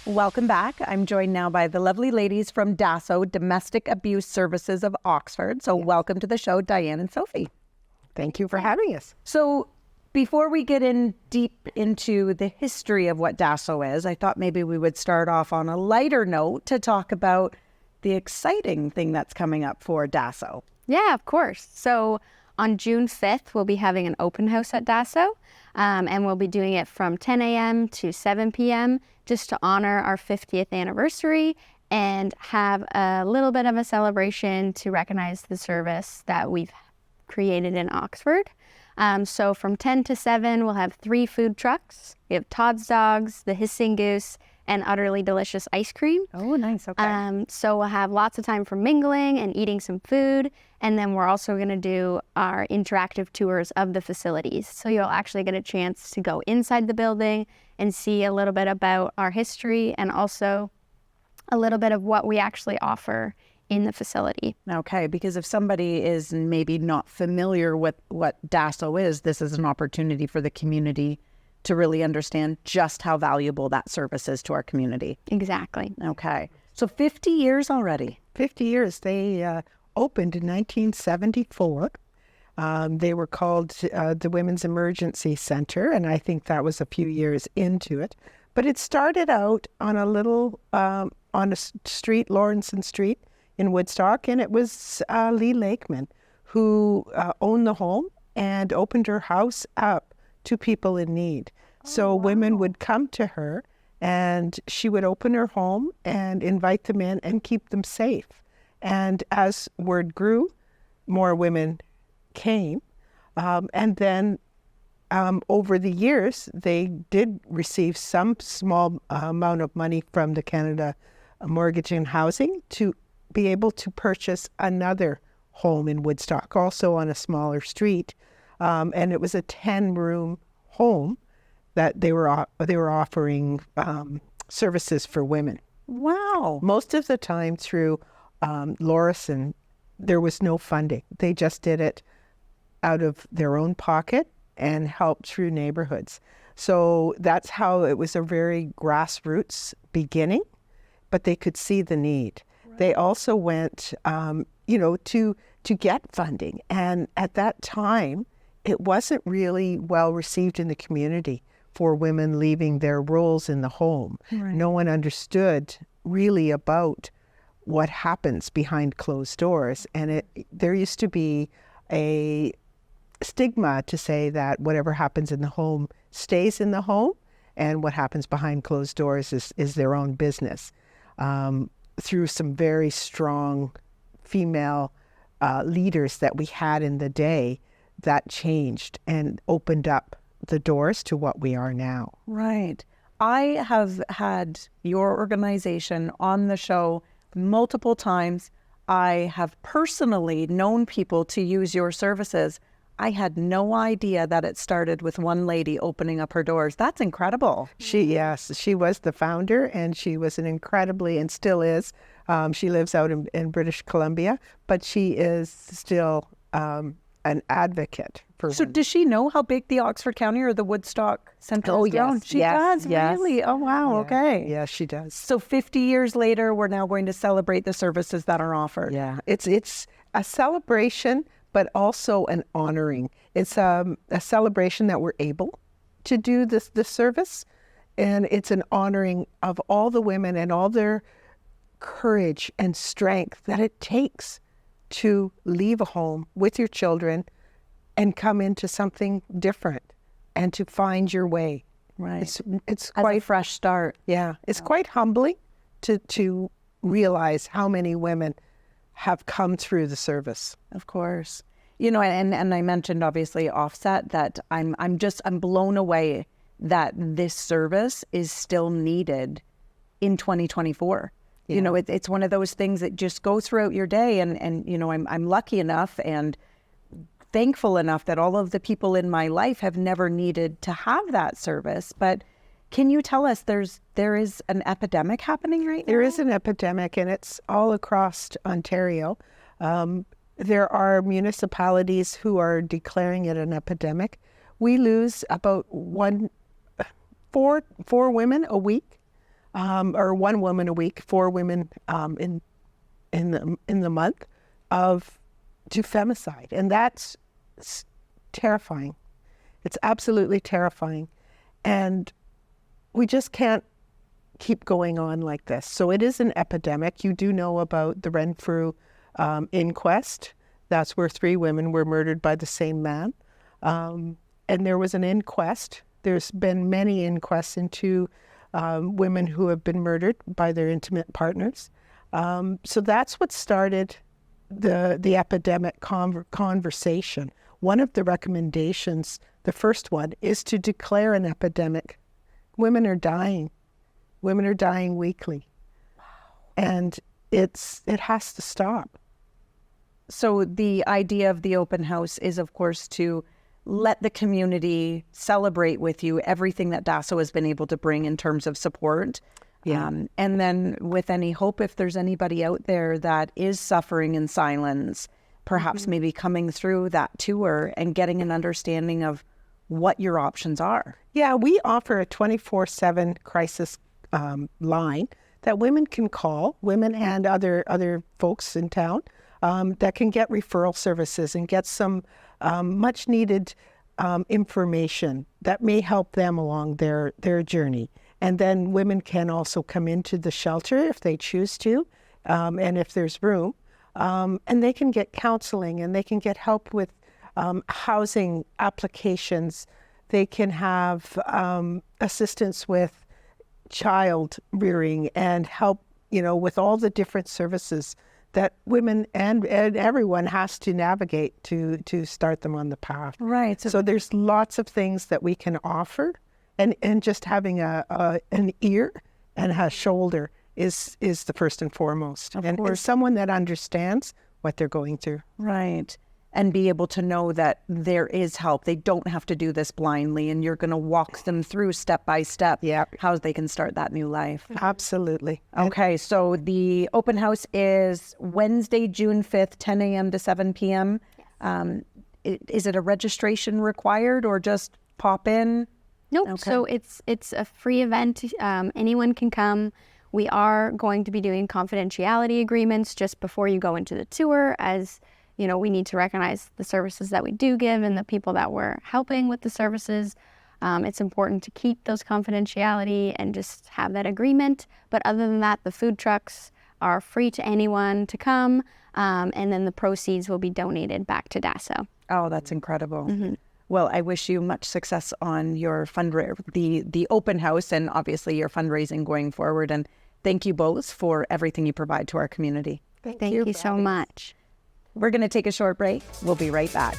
Welcome back. I'm joined now by the lovely ladies from DASO, Domestic Abuse Services of Oxford. So welcome to the show, Diane and Sophie. Thank you for having us. So before we get in deep into the history of what DASO is, I thought maybe we would start off on a lighter note to talk about the exciting thing that's coming up for DASO. Yeah, of course. So on June 5th, we'll be having an open house at DASO, and we'll be doing it from 10 a.m. to 7 p.m. just to honor our 50th anniversary and have a little bit of a celebration to recognize the service that we've created in Oxford. So from 10 to 7, we'll have 3 food trucks. We have Todd's Dogs, the Hissing Goose, and Udderly Delicious Ice Cream. Oh, nice. Okay. So we'll have lots of time for mingling and eating some food. And then we're also going to do our interactive tours of the facilities. So you'll actually get a chance to go inside the building and see a little bit about our history and also a little bit of what we actually offer in the facility. Okay, because if somebody is maybe not familiar with what DASO is, this is an opportunity for the community to really understand just how valuable that service is to our community. Exactly. Okay. So 50 years already. 50 years. They opened in 1974. They were called the Women's Emergency Center, and I think that was a few years into it. But it started out on a little, on a street, Lawrenson Street in Woodstock, and it was Lee Lakeman who owned the home and opened her house up to people in need. So women would come to her and she would open her home and invite them in and keep them safe. And as word grew, more women came. And then over the years, they did receive some small amount of money from the Canada Mortgage and Housing to be able to purchase another home in Woodstock, also on a smaller street. And it was a 10-room home that they were offering services for women. Wow. Most of the time through Lawrenson, there was no funding. They just did it out of their own pocket and helped through neighborhoods. So that's how it was a very grassroots beginning, but they could see the need. Right. They also went, to get funding. And at that time, it wasn't really well received in the community for women leaving their roles in the home. Right. No one understood really about what happens behind closed doors. And there used to be a stigma to say that whatever happens in the home stays in the home, and what happens behind closed doors is their own business. Through some very strong female leaders that we had in the day, that changed and opened up the doors to what we are now. Right. I have had your organization on the show multiple times. I have personally known people to use your services. I had no idea that it started with one lady opening up her doors. That's incredible. She was the founder, and she was an incredibly, and still is, she lives out in British Columbia, but she is still an advocate for So women. does she know how big the Oxford County or the Woodstock Centre is grown? She does? Yes. Really? Oh, wow. Yeah. Okay. Yeah, she does. So 50 years later, we're now going to celebrate the services that are offered. Yeah, it's a celebration, but also an honoring. It's a celebration that we're able to do this service, and it's an honoring of all the women and all their courage and strength that it takes to leave a home with your children and come into something different and to find your way. Right. It's As quite a fresh start. Yeah, it's quite humbling to realize how many women have come through the service. Of course. You know, and I mentioned obviously offset that I'm blown away that this service is still needed in 2024. Yeah. You know, it's one of those things that just go throughout your day, and you know, I'm lucky enough and thankful enough that all of the people in my life have never needed to have that service. But can you tell us there is an epidemic happening right now? There is an epidemic, and it's all across Ontario. There are municipalities who are declaring it an epidemic. We lose about four women a week or 1 woman a week, 4 women in the month to femicide, and that's terrifying. It's absolutely terrifying, and we just can't keep going on like this. So it is an epidemic. You do know about the Renfrew inquest. That's where 3 women were murdered by the same man. And there was an inquest. There's been many inquests into women who have been murdered by their intimate partners. So that's what started the epidemic conversation. One of the recommendations, the first one, is to declare an epidemic. Women are dying. Women are dying weekly. Wow. And it has to stop. So the idea of the open house is, of course, to let the community celebrate with you everything that DASO has been able to bring in terms of support. Yeah. And then with any hope, if there's anybody out there that is suffering in silence, perhaps maybe coming through that tour and getting an understanding of what your options are. Yeah, we offer a 24/7 crisis line that women can call, women and other folks in town, that can get referral services and get some much needed information that may help them along their journey. And then women can also come into the shelter if they choose to, and if there's room, and they can get counseling and they can get help with housing applications. They can have assistance with child rearing and help, with all the different services that women and everyone has to navigate to start them on the path. Right. So there's lots of things that we can offer, and just having an ear and a shoulder is the first and foremost. And someone that understands what they're going through. Right. And be able to know that there is help. They don't have to do this blindly, and you're going to walk them through step by step how they can start that new life. Absolutely. Okay, so the open house is Wednesday, June 5th, 10 a.m. to 7 p.m. Is it a registration required or just pop in? Nope. Okay. So it's a free event. Anyone can come. We are going to be doing confidentiality agreements just before you go into the tour, as we need to recognize the services that we do give and the people that we're helping with the services. It's important to keep those confidentiality and just have that agreement. But other than that, the food trucks are free to anyone to come, and then the proceeds will be donated back to DASO. Oh, that's incredible. Mm-hmm. Well, I wish you much success on your the open house, and obviously your fundraising going forward. And thank you both for everything you provide to our community. Thank you so much. We're going to take a short break. We'll be right back.